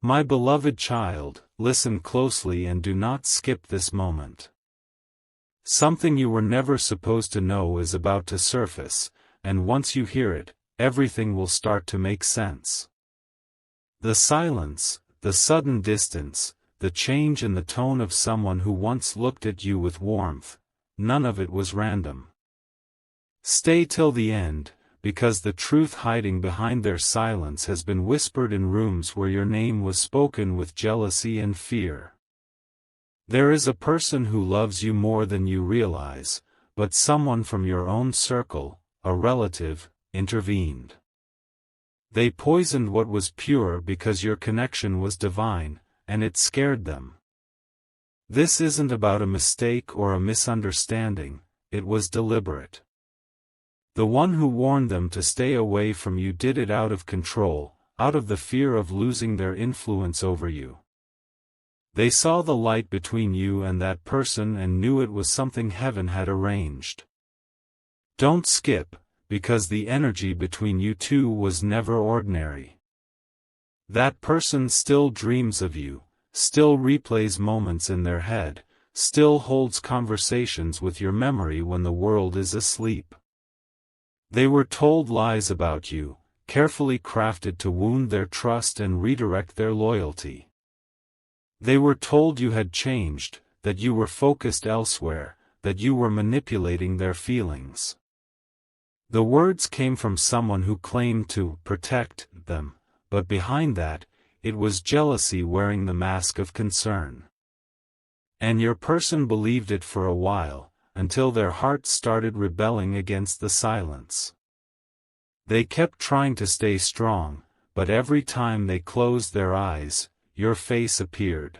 My beloved child, listen closely and do not skip this moment. Something you were never supposed to know is about to surface, and once you hear it, everything will start to make sense. The silence, the sudden distance, the change in the tone of someone who once looked at you with warmth, none of it was random. Stay till the end, because the truth hiding behind their silence has been whispered in rooms where your name was spoken with jealousy and fear. There is a person who loves you more than you realize, but someone from your own circle, a relative, intervened. They poisoned what was pure because your connection was divine, and it scared them. This isn't about a mistake or a misunderstanding, it was deliberate. The one who warned them to stay away from you did it out of control, out of the fear of losing their influence over you. They saw the light between you and that person and knew it was something heaven had arranged. Don't skip, because the energy between you two was never ordinary. That person still dreams of you, still replays moments in their head, still holds conversations with your memory when the world is asleep. They were told lies about you, carefully crafted to wound their trust and redirect their loyalty. They were told you had changed, that you were focused elsewhere, that you were manipulating their feelings. The words came from someone who claimed to protect them, but behind that, it was jealousy wearing the mask of concern. And your person believed it for a while, until their hearts started rebelling against the silence. They kept trying to stay strong, but every time they closed their eyes, your face appeared.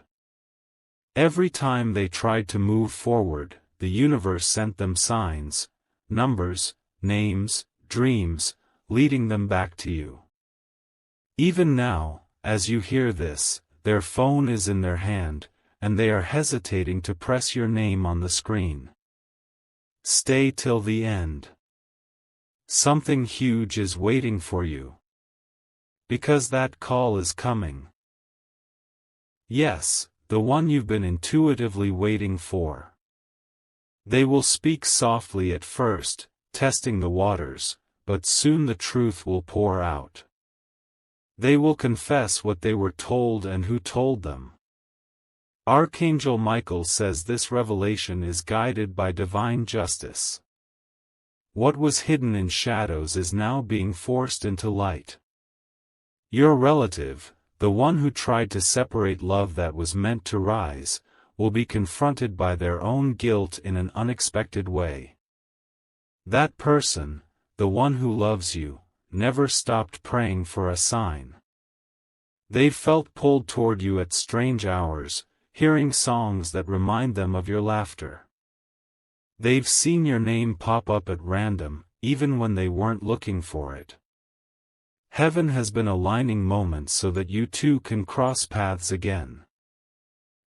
Every time they tried to move forward, the universe sent them signs, numbers, names, dreams, leading them back to you. Even now, as you hear this, their phone is in their hand, and they are hesitating to press your name on the screen. Stay till the end. Something huge is waiting for you. Because that call is coming. Yes, the one you've been intuitively waiting for. They will speak softly at first, testing the waters, but soon the truth will pour out. They will confess what they were told and who told them. Archangel Michael says this revelation is guided by divine justice. What was hidden in shadows is now being forced into light. Your relative, the one who tried to separate love that was meant to rise, will be confronted by their own guilt in an unexpected way. That person, the one who loves you, never stopped praying for a sign. They've felt pulled toward you at strange hours, hearing songs that remind them of your laughter. They've seen your name pop up at random, even when they weren't looking for it. Heaven has been aligning moments so that you two can cross paths again.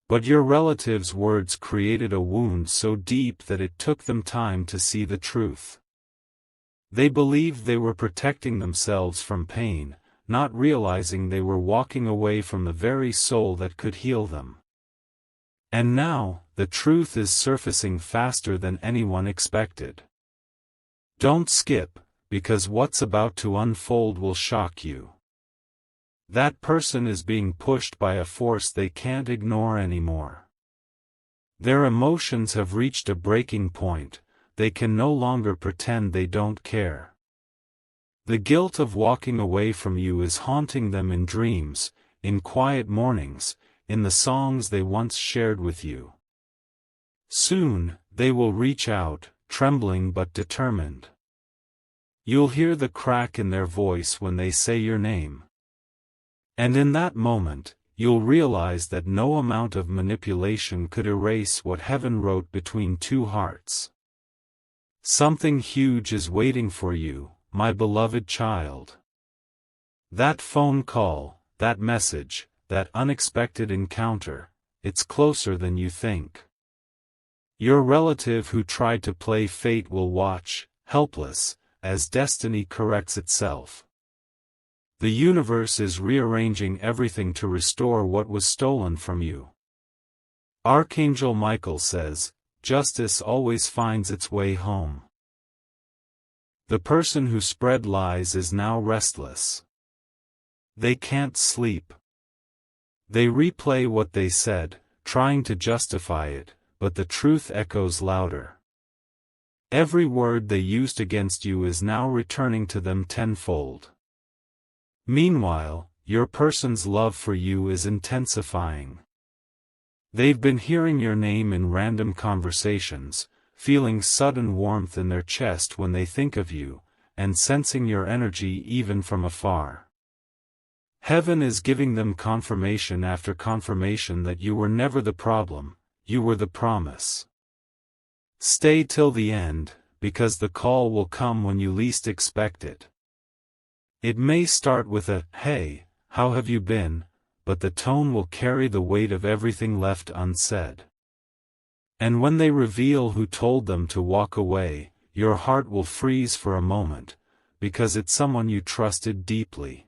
But your relative's words created a wound so deep that it took them time to see the truth. They believed they were protecting themselves from pain, not realizing they were walking away from the very soul that could heal them. And now, the truth is surfacing faster than anyone expected. Don't skip, because what's about to unfold will shock you. That person is being pushed by a force they can't ignore anymore. Their emotions have reached a breaking point, they can no longer pretend they don't care. The guilt of walking away from you is haunting them in dreams, in quiet mornings, in the songs they once shared with you. Soon, they will reach out, trembling but determined. You'll hear the crack in their voice when they say your name. And in that moment, you'll realize that no amount of manipulation could erase what heaven wrote between two hearts. Something huge is waiting for you, my beloved child. That phone call, that message, that unexpected encounter, it's closer than you think. Your relative who tried to play fate will watch, helpless, as destiny corrects itself. The universe is rearranging everything to restore what was stolen from you. Archangel Michael says, justice always finds its way home. The person who spread lies is now restless. They can't sleep. They replay what they said, trying to justify it, but the truth echoes louder. Every word they used against you is now returning to them tenfold. Meanwhile, your person's love for you is intensifying. They've been hearing your name in random conversations, feeling sudden warmth in their chest when they think of you, and sensing your energy even from afar. Heaven is giving them confirmation after confirmation that you were never the problem, you were the promise. Stay till the end, because the call will come when you least expect it. It may start with a, "Hey, how have you been?" but the tone will carry the weight of everything left unsaid. And when they reveal who told them to walk away, your heart will freeze for a moment, because it's someone you trusted deeply.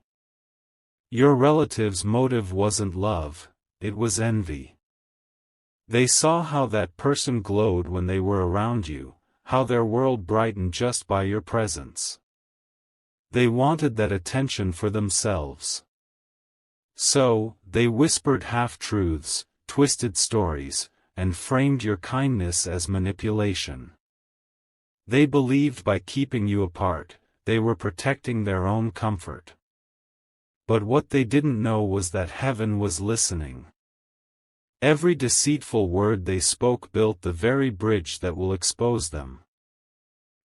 Your relative's motive wasn't love, it was envy. They saw how that person glowed when they were around you, how their world brightened just by your presence. They wanted that attention for themselves. So, they whispered half-truths, twisted stories, and framed your kindness as manipulation. They believed by keeping you apart, they were protecting their own comfort. But what they didn't know was that heaven was listening. Every deceitful word they spoke built the very bridge that will expose them.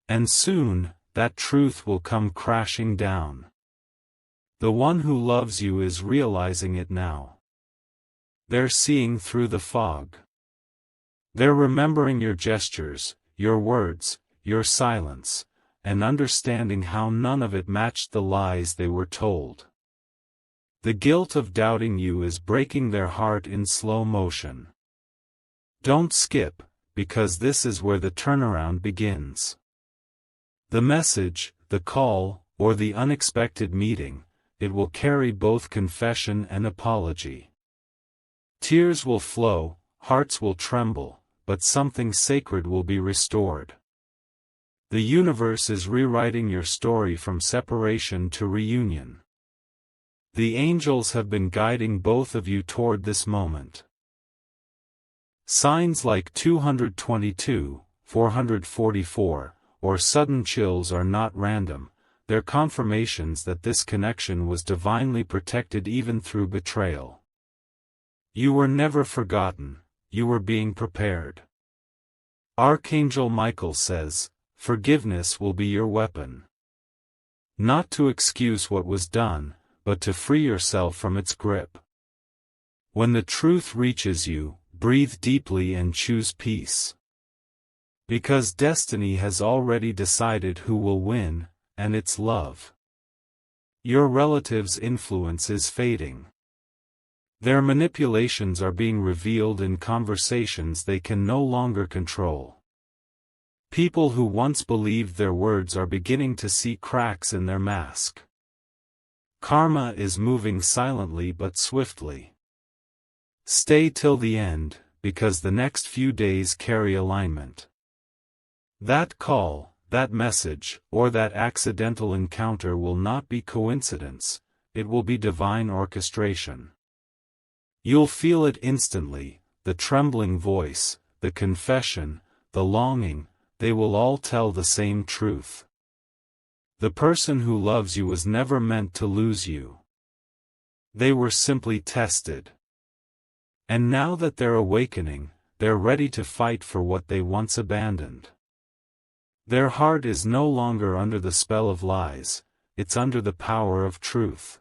And soon, that truth will come crashing down. The one who loves you is realizing it now. They're seeing through the fog. They're remembering your gestures, your words, your silence, and understanding how none of it matched the lies they were told. The guilt of doubting you is breaking their heart in slow motion. Don't skip, because this is where the turnaround begins. The message, the call, or the unexpected meeting, it will carry both confession and apology. Tears will flow, hearts will tremble, but something sacred will be restored. The universe is rewriting your story from separation to reunion. The angels have been guiding both of you toward this moment. Signs like 222, 444, or sudden chills are not random, they're confirmations that this connection was divinely protected even through betrayal. You were never forgotten, you were being prepared. Archangel Michael says, forgiveness will be your weapon. Not to excuse what was done, but to free yourself from its grip. When the truth reaches you, breathe deeply and choose peace. Because destiny has already decided who will win, and it's love. Your relative's influence is fading. Their manipulations are being revealed in conversations they can no longer control. People who once believed their words are beginning to see cracks in their mask. Karma is moving silently but swiftly. Stay till the end, because the next few days carry alignment. That call, that message, or that accidental encounter will not be coincidence, it will be divine orchestration. You'll feel it instantly, the trembling voice, the confession, the longing, they will all tell the same truth. The person who loves you was never meant to lose you. They were simply tested. And now that they're awakening, they're ready to fight for what they once abandoned. Their heart is no longer under the spell of lies, it's under the power of truth.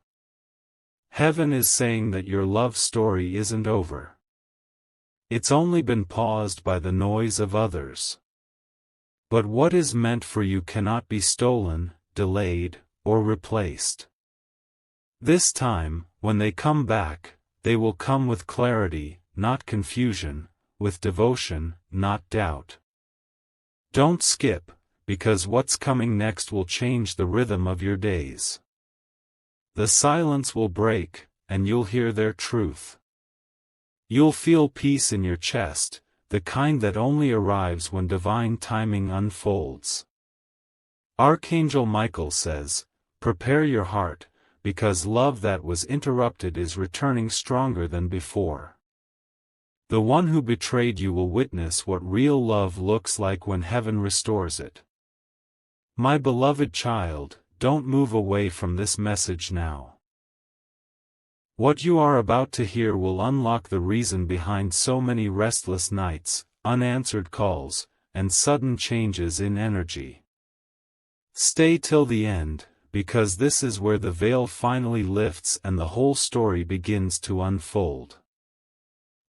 Heaven is saying that your love story isn't over. It's only been paused by the noise of others. But what is meant for you cannot be stolen, delayed, or replaced. This time, when they come back, they will come with clarity, not confusion, with devotion, not doubt. Don't skip, because what's coming next will change the rhythm of your days. The silence will break, and you'll hear their truth. You'll feel peace in your chest, the kind that only arrives when divine timing unfolds. Archangel Michael says, "Prepare your heart, because love that was interrupted is returning stronger than before." The one who betrayed you will witness what real love looks like when heaven restores it. My beloved child, don't move away from this message now. What you are about to hear will unlock the reason behind so many restless nights, unanswered calls, and sudden changes in energy. Stay till the end, because this is where the veil finally lifts and the whole story begins to unfold.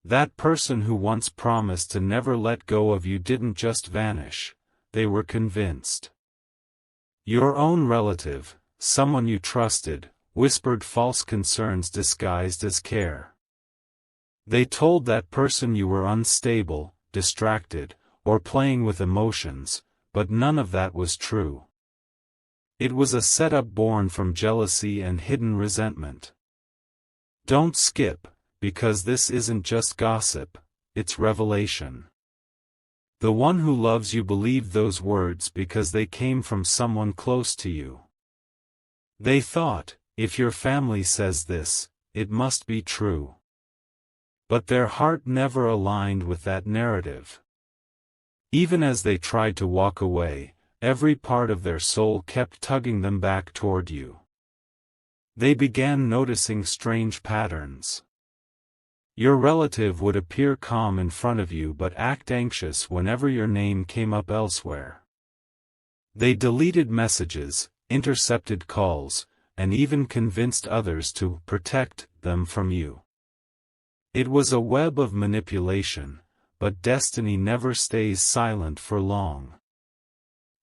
That person who once promised to never let go of you didn't just vanish, they were convinced. Your own relative, someone you trusted, whispered false concerns disguised as care. They told that person you were unstable, distracted, or playing with emotions, but none of that was true. It was a setup born from jealousy and hidden resentment. Don't skip, because this isn't just gossip, it's revelation. The one who loves you believed those words because they came from someone close to you. They thought, if your family says this, it must be true. But their heart never aligned with that narrative. Even as they tried to walk away, every part of their soul kept tugging them back toward you. They began noticing strange patterns. Your relative would appear calm in front of you but act anxious whenever your name came up elsewhere. They deleted messages, intercepted calls, and even convinced others to protect them from you. It was a web of manipulation, but destiny never stays silent for long.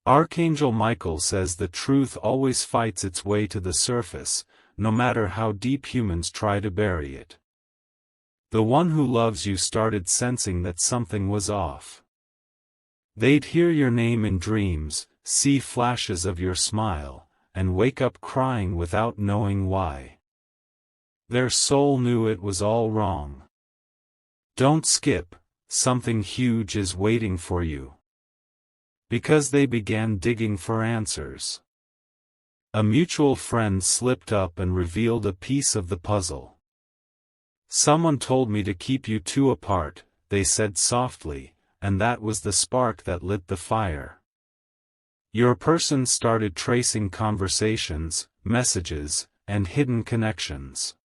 Archangel Michael says the truth always fights its way to the surface, no matter how deep humans try to bury it. The one who loves you started sensing that something was off. They'd hear your name in dreams, see flashes of your smile, and wake up crying without knowing why. Their soul knew it was all wrong. Don't skip, something huge is waiting for you. Because they began digging for answers. A mutual friend slipped up and revealed a piece of the puzzle. "Someone told me to keep you two apart," they said softly, and that was the spark that lit the fire. Your person started tracing conversations, messages, and hidden connections.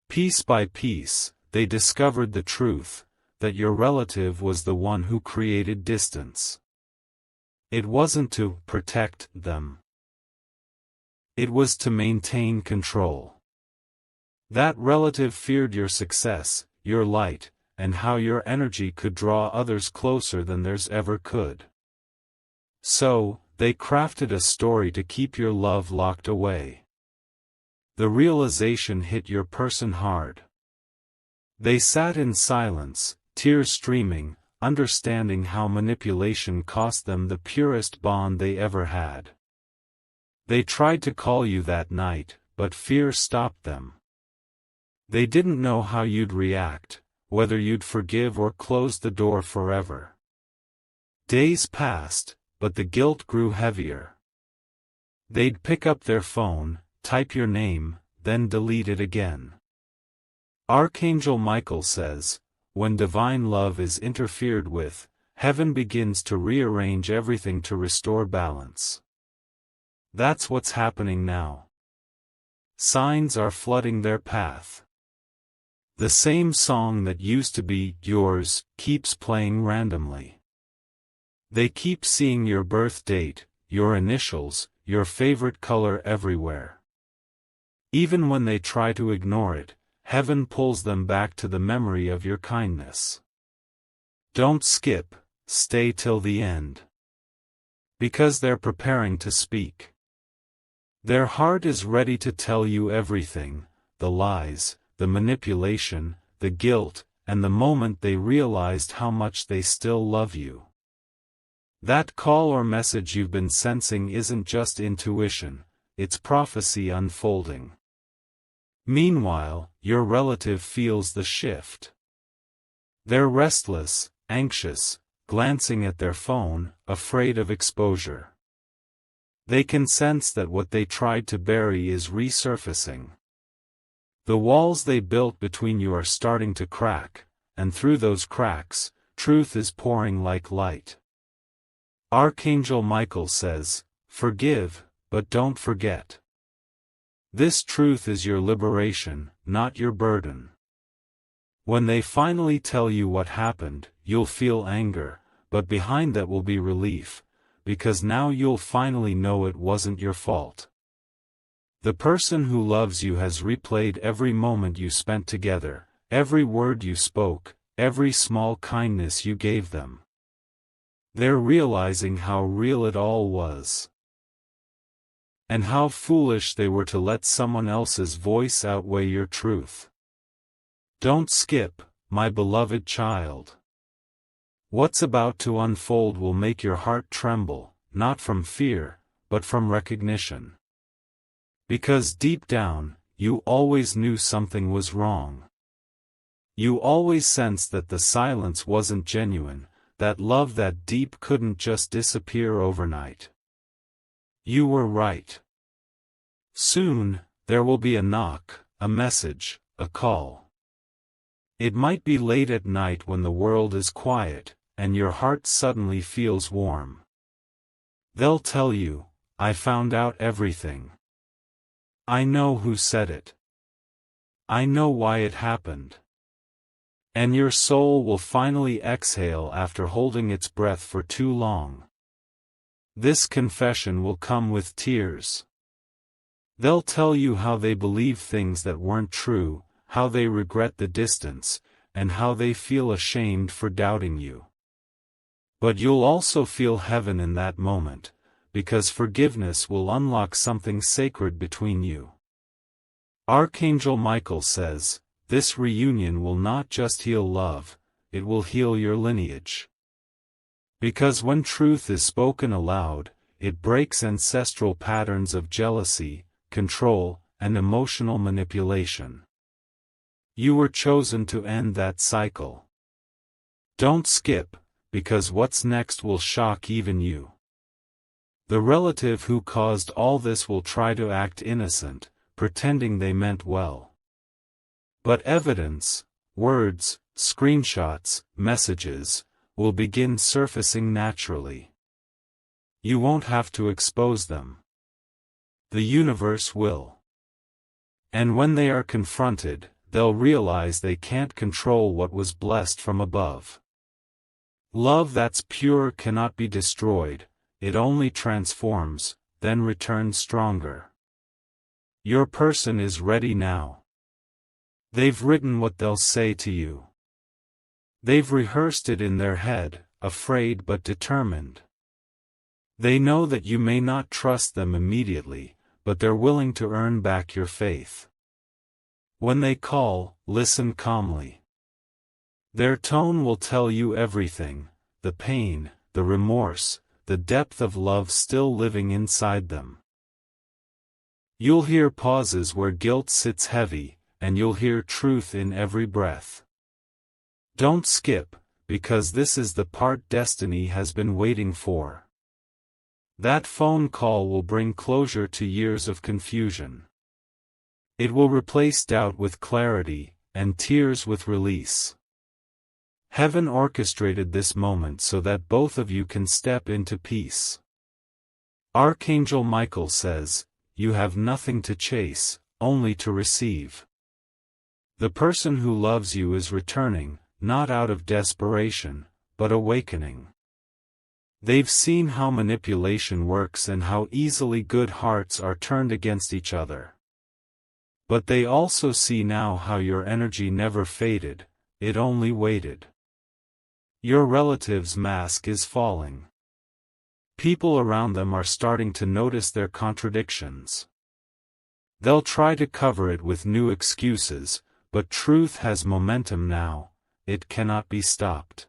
Piece by piece, they discovered the truth, that your relative was the one who created distance. It wasn't to protect them. It was to maintain control. That relative feared your success, your light, and how your energy could draw others closer than theirs ever could. So, they crafted a story to keep your love locked away. The realization hit your person hard. They sat in silence, tears streaming, understanding how manipulation cost them the purest bond they ever had. They tried to call you that night, but fear stopped them. They didn't know how you'd react, whether you'd forgive or close the door forever. Days passed, but the guilt grew heavier. They'd pick up their phone, type your name, then delete it again. Archangel Michael says, when divine love is interfered with, heaven begins to rearrange everything to restore balance. That's what's happening now. Signs are flooding their path. The same song that used to be yours keeps playing randomly. They keep seeing your birth date, your initials, your favorite color everywhere. Even when they try to ignore it, heaven pulls them back to the memory of your kindness. Don't skip, stay till the end. Because they're preparing to speak. Their heart is ready to tell you everything, the lies, the manipulation, the guilt, and the moment they realized how much they still love you. That call or message you've been sensing isn't just intuition, its prophecy unfolding. Meanwhile, your relative feels the shift. They're restless, anxious, glancing at their phone, afraid of exposure. They can sense that what they tried to bury is resurfacing. The walls they built between you are starting to crack, and through those cracks, truth is pouring like light. Archangel Michael says, "Forgive, but don't forget." This truth is your liberation, not your burden. When they finally tell you what happened, you'll feel anger, but behind that will be relief, because now you'll finally know it wasn't your fault. The person who loves you has replayed every moment you spent together, every word you spoke, every small kindness you gave them. They're realizing how real it all was. And how foolish they were to let someone else's voice outweigh your truth. Don't skip, my beloved child. What's about to unfold will make your heart tremble, not from fear, but from recognition. Because deep down, you always knew something was wrong. You always sensed that the silence wasn't genuine, that love that deep couldn't just disappear overnight. You were right. Soon, there will be a knock, a message, a call. It might be late at night when the world is quiet, and your heart suddenly feels warm. They'll tell you, "I found out everything. I know who said it. I know why it happened." And your soul will finally exhale after holding its breath for too long. This confession will come with tears. They'll tell you how they believe things that weren't true, how they regret the distance, and how they feel ashamed for doubting you. But you'll also feel heaven in that moment, because forgiveness will unlock something sacred between you. Archangel Michael says, this reunion will not just heal love, it will heal your lineage. Because when truth is spoken aloud, it breaks ancestral patterns of jealousy, control, and emotional manipulation. You were chosen to end that cycle. Don't skip, because what's next will shock even you. The relative who caused all this will try to act innocent, pretending they meant well. But evidence, words, screenshots, messages, will begin surfacing naturally. You won't have to expose them. The universe will. And when they are confronted, they'll realize they can't control what was blessed from above. Love that's pure cannot be destroyed, it only transforms, then returns stronger. Your person is ready now. They've written what they'll say to you. They've rehearsed it in their head, afraid but determined. They know that you may not trust them immediately, but they're willing to earn back your faith. When they call, listen calmly. Their tone will tell you everything, the pain, the remorse, the depth of love still living inside them. You'll hear pauses where guilt sits heavy, and you'll hear truth in every breath. Don't skip, because this is the part destiny has been waiting for. That phone call will bring closure to years of confusion. It will replace doubt with clarity, and tears with release. Heaven orchestrated this moment so that both of you can step into peace. Archangel Michael says, you have nothing to chase, only to receive. The person who loves you is returning, not out of desperation, but awakening. They've seen how manipulation works and how easily good hearts are turned against each other. But they also see now how your energy never faded, it only waited. Your relative's mask is falling. People around them are starting to notice their contradictions. They'll try to cover it with new excuses, but truth has momentum now, it cannot be stopped.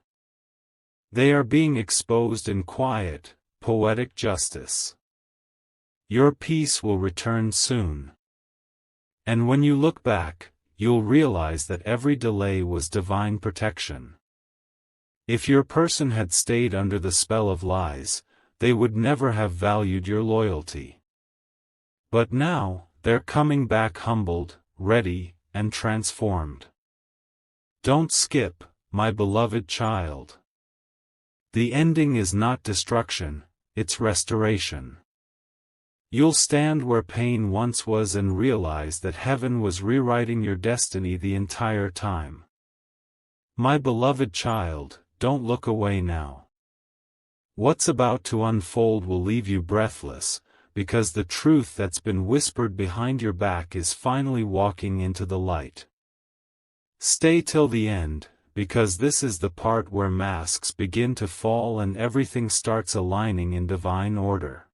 They are being exposed in quiet, poetic justice. Your peace will return soon. And when you look back, you'll realize that every delay was divine protection. If your person had stayed under the spell of lies, they would never have valued your loyalty. But now, they're coming back humbled, ready, and transformed. Don't skip, my beloved child. The ending is not destruction, it's restoration. You'll stand where pain once was and realize that heaven was rewriting your destiny the entire time. My beloved child, don't look away now. What's about to unfold will leave you breathless, because the truth that's been whispered behind your back is finally walking into the light. Stay till the end, because this is the part where masks begin to fall and everything starts aligning in divine order.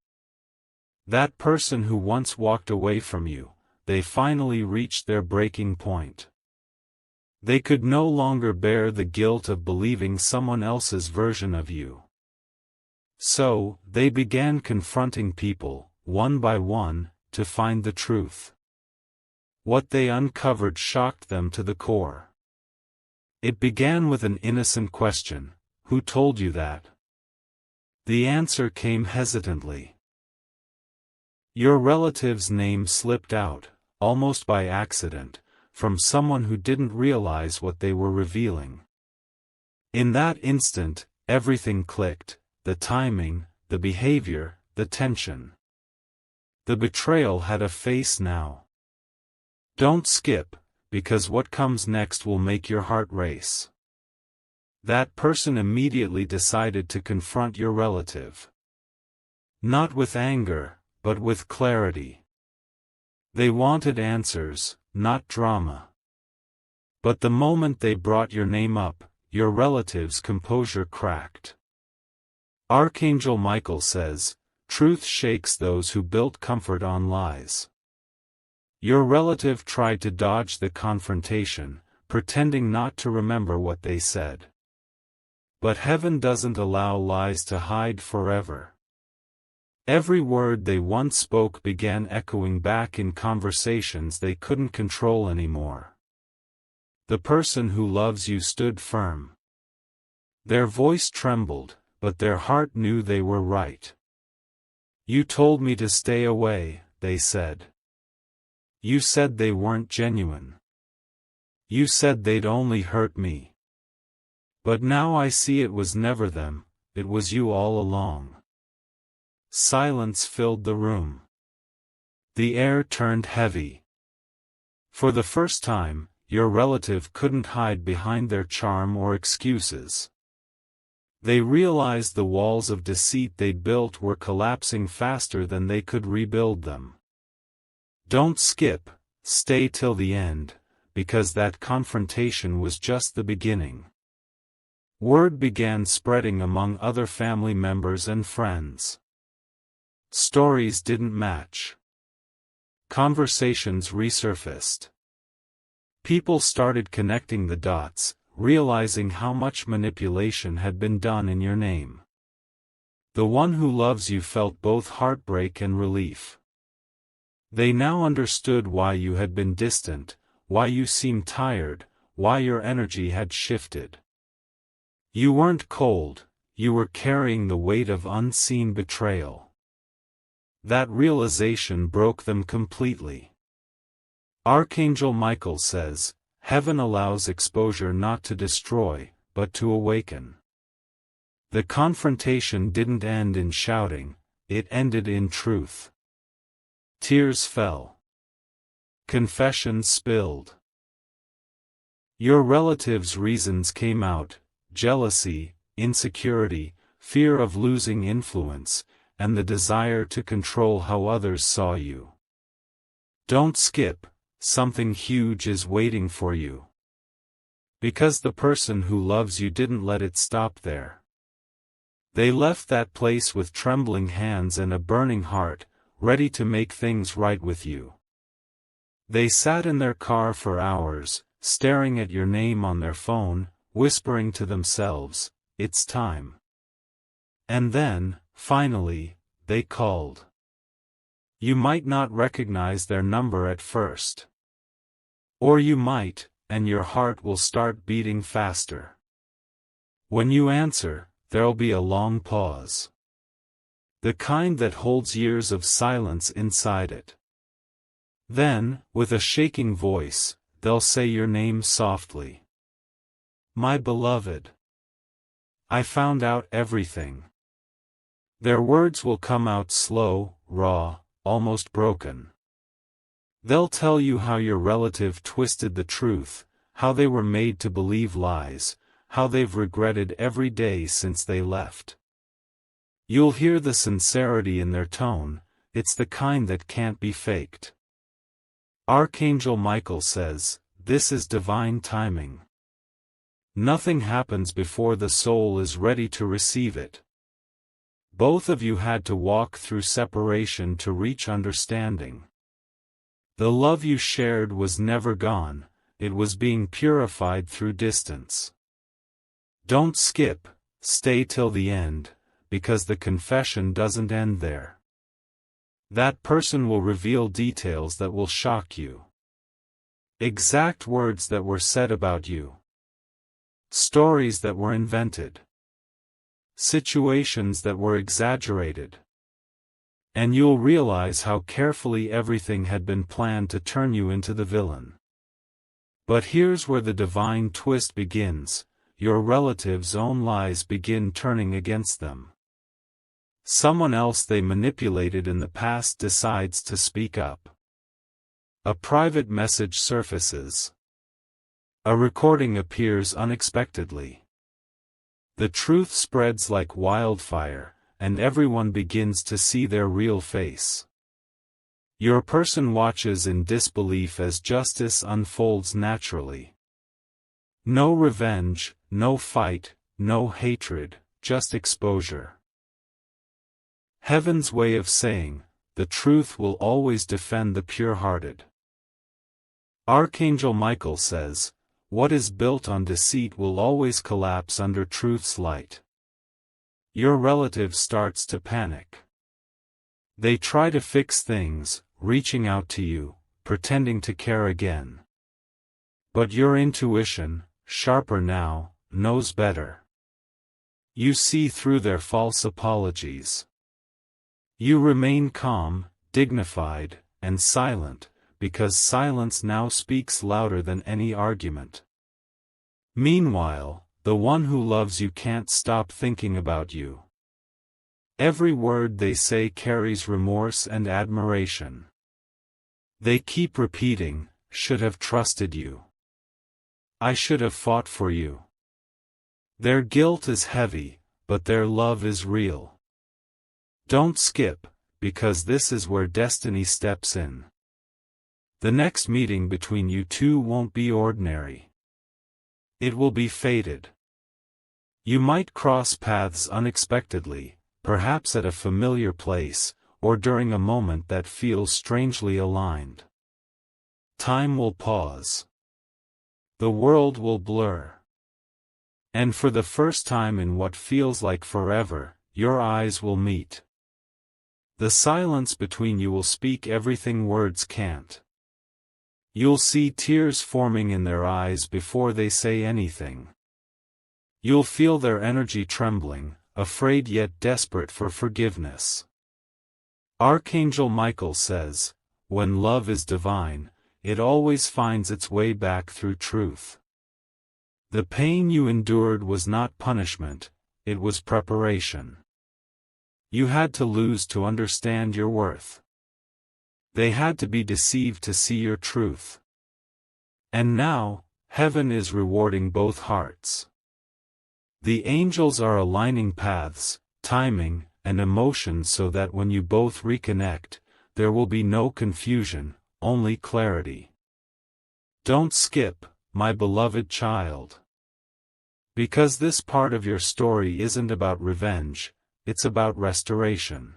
That person who once walked away from you, they finally reached their breaking point. They could no longer bear the guilt of believing someone else's version of you. So, they began confronting people, one by one, to find the truth. What they uncovered shocked them to the core. It began with an innocent question: who told you that? The answer came hesitantly. Your relative's name slipped out, almost by accident, from someone who didn't realize what they were revealing. In that instant, everything clicked: the timing, the behavior, the tension. The betrayal had a face now. Don't skip, because what comes next will make your heart race. That person immediately decided to confront your relative. Not with anger, but with clarity. They wanted answers, not drama. But the moment they brought your name up, your relative's composure cracked. Archangel Michael says, "Truth shakes those who built comfort on lies." Your relative tried to dodge the confrontation, pretending not to remember what they said. But heaven doesn't allow lies to hide forever. Every word they once spoke began echoing back in conversations they couldn't control anymore. The person who loves you stood firm. Their voice trembled, but their heart knew they were right. "You told me to stay away," they said. "You said they weren't genuine. You said they'd only hurt me. But now I see it was never them, it was you all along." Silence filled the room. The air turned heavy. For the first time, your relative couldn't hide behind their charm or excuses. They realized the walls of deceit they'd built were collapsing faster than they could rebuild them. Don't skip, stay till the end, because that confrontation was just the beginning. Word began spreading among other family members and friends. Stories didn't match. Conversations resurfaced. People started connecting the dots, realizing how much manipulation had been done in your name. The one who loves you felt both heartbreak and relief. They now understood why you had been distant, why you seemed tired, why your energy had shifted. You weren't cold, you were carrying the weight of unseen betrayal. That realization broke them completely. Archangel Michael says, "Heaven allows exposure not to destroy, but to awaken." The confrontation didn't end in shouting, it ended in truth. Tears fell. Confessions spilled. Your relative's reasons came out: jealousy, insecurity, fear of losing influence, and the desire to control how others saw you. Don't skip, something huge is waiting for you. Because the person who loves you didn't let it stop there. They left that place with trembling hands and a burning heart, ready to make things right with you. They sat in their car for hours, staring at your name on their phone, whispering to themselves, "It's time." And then, finally, they called. You might not recognize their number at first. Or you might, and your heart will start beating faster. When you answer, there'll be a long pause. The kind that holds years of silence inside it. Then, with a shaking voice, they'll say your name softly. My beloved. I found out everything. Their words will come out slow, raw, almost broken. They'll tell you how your relative twisted the truth, how they were made to believe lies, how they've regretted every day since they left. You'll hear the sincerity in their tone, it's the kind that can't be faked. Archangel Michael says, this is divine timing. Nothing happens before the soul is ready to receive it. Both of you had to walk through separation to reach understanding. The love you shared was never gone, it was being purified through distance. Don't skip, stay till the end, because the confession doesn't end there. That person will reveal details that will shock you. Exact words that were said about you. Stories that were invented. Situations that were exaggerated. And you'll realize how carefully everything had been planned to turn you into the villain. But here's where the divine twist begins, your relatives' own lies begin turning against them. Someone else they manipulated in the past decides to speak up. A private message surfaces. A recording appears unexpectedly. The truth spreads like wildfire, and everyone begins to see their real face. Your person watches in disbelief as justice unfolds naturally. No revenge, no fight, no hatred, just exposure. Heaven's way of saying, the truth will always defend the pure-hearted. Archangel Michael says, what is built on deceit will always collapse under truth's light. Your relative starts to panic. They try to fix things, reaching out to you, pretending to care again. But your intuition, sharper now, knows better. You see through their false apologies. You remain calm, dignified, and silent, because silence now speaks louder than any argument. Meanwhile, the one who loves you can't stop thinking about you. Every word they say carries remorse and admiration. They keep repeating, should have trusted you. I should have fought for you. Their guilt is heavy, but their love is real. Don't skip, because this is where destiny steps in. The next meeting between you two won't be ordinary. It will be fated. You might cross paths unexpectedly, perhaps at a familiar place, or during a moment that feels strangely aligned. Time will pause. The world will blur. And for the first time in what feels like forever, your eyes will meet. The silence between you will speak everything words can't. You'll see tears forming in their eyes before they say anything. You'll feel their energy trembling, afraid yet desperate for forgiveness. Archangel Michael says, when love is divine, it always finds its way back through truth. The pain you endured was not punishment, it was preparation. You had to lose to understand your worth. They had to be deceived to see your truth. And now, heaven is rewarding both hearts. The angels are aligning paths, timing, and emotions so that when you both reconnect, there will be no confusion, only clarity. Don't skip, my beloved child. Because this part of your story isn't about revenge, it's about restoration.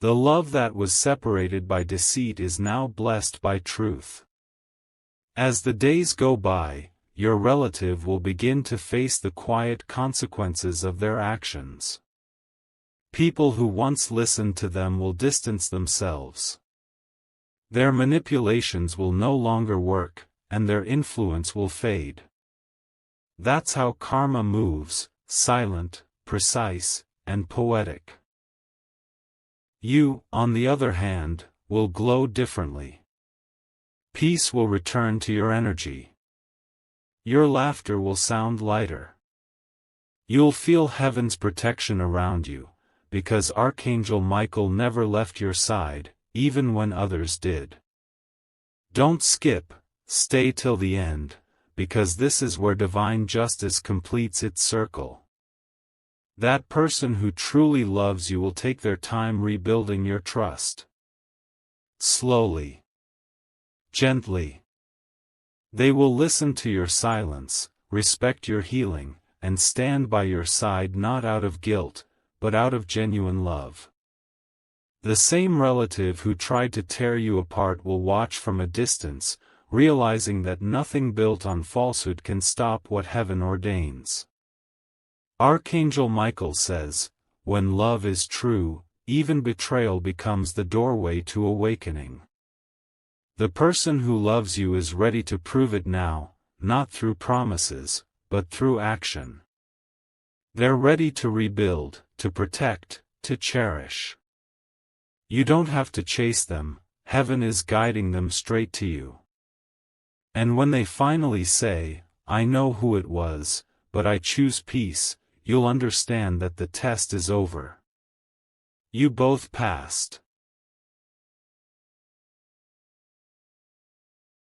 The love that was separated by deceit is now blessed by truth. As the days go by, your relative will begin to face the quiet consequences of their actions. People who once listened to them will distance themselves. Their manipulations will no longer work, and their influence will fade. That's how karma moves, silent, precise, and poetic. You, on the other hand, will glow differently. Peace will return to your energy. Your laughter will sound lighter. You'll feel heaven's protection around you, because Archangel Michael never left your side, even when others did. Don't skip, stay till the end, because this is where divine justice completes its circle. That person who truly loves you will take their time rebuilding your trust. Slowly. Gently. They will listen to your silence, respect your healing, and stand by your side not out of guilt, but out of genuine love. The same relative who tried to tear you apart will watch from a distance, realizing that nothing built on falsehood can stop what heaven ordains. Archangel Michael says, when love is true, even betrayal becomes the doorway to awakening. The person who loves you is ready to prove it now, not through promises, but through action. They're ready to rebuild, to protect, to cherish. You don't have to chase them, heaven is guiding them straight to you. And when they finally say, I know who it was, but I choose peace, you'll understand that the test is over. You both passed.